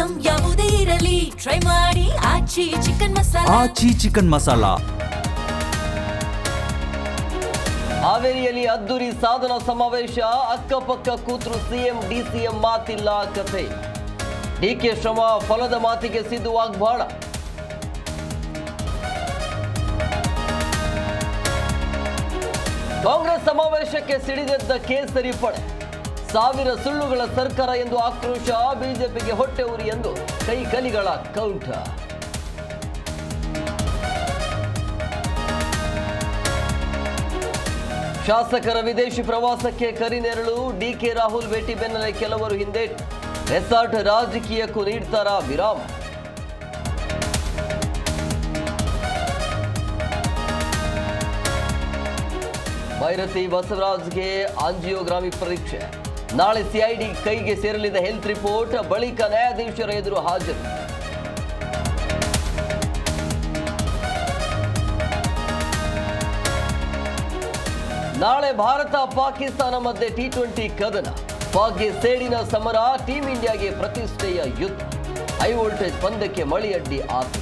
Item ಯಾವುದೇ ಇರಲಿ try ಮಾಡಿ ಆಚಿ ಚಿಕನ್ ಮಸಾಲಾ. ಆಚಿ ಚಿಕನ್ ಮಸಾಲಾ. ಹಾವೇರಿಯಲ್ಲಿ ಅದ್ದೂರಿ ಸಾಧನಾ ಸಮಾವೇಶ. ಅಕ್ಕಪಕ್ಕ ಕೂತ್ರು ಸಿಎಂ ಡಿಸಿಎಂ ಮಾತಿಲ್ಲ ಕಥೆ. ಡಿಕೆ ಶ್ರಮ ಫಲದ ಮಾತಿಗೆ ಸಿದ್ದು ವಾಗ್ಬಾಣ. ಕಾಂಗ್ರೆಸ್ ಸಮಾವೇಶಕ್ಕೆ ಸಿಡಿದೆದ್ದ ಕೇಸರಿ ಪಡೆ. 1000 ಸುಳ್ಳುಗಳ ಸರ್ಕಾರ ಎಂದು ಆಕ್ರೋಶ. ಬಿಜೆಪಿಗೆ ಹೊಟ್ಟೆ ಉರಿ ಎಂದು ಕೈಕಲಿಗಳ ಕೌಂಟರ್. ಶಾಸಕರ ವಿದೇಶಿ ಪ್ರವಾಸಕ್ಕೆ ಕರಿನೆರಳು. ಡಿಕೆ ರಾಹುಲ್ ಭೇಟಿ ಬೆನ್ನಲ್ಲೇ ಕೆಲವರು ಹಿಂದೇಟು. ರೆಸಾರ್ಟ್ ರಾಜಕೀಯಕ್ಕೂ ನೀಡ್ತಾರ ವಿರಾಮ. ಭೈರತಿ ಬಸವರಾಜ್ಗೆ ಆಂಜಿಯೋಗ್ರಾಮಿ ಪರೀಕ್ಷೆ. ನಾಳೆ ಸಿಐಡಿ ಕೈಗೆ ಸೇರಲಿದೆ ಹೆಲ್ತ್ ರಿಪೋರ್ಟ್. ಬಳಿಕ ನ್ಯಾಯಾಧೀಶರ ಎದುರು ಹಾಜರು. ನಾಳೆ ಭಾರತ ಪಾಕಿಸ್ತಾನ ಮಧ್ಯೆ ಟಿ20 ಕದನ. ಪಾಕ್ಗೆ ಸೇಡಿನ ಸಮರ. ಟೀಂ ಇಂಡಿಯಾಗೆ ಪ್ರತಿಷ್ಠೆಯ ಯುದ್ಧ. ಹೈ ವೋಲ್ಟೇಜ್ ಪಂದ್ಯಕ್ಕೆ ಮಳೆಯಡ್ಡಿ ಆತು.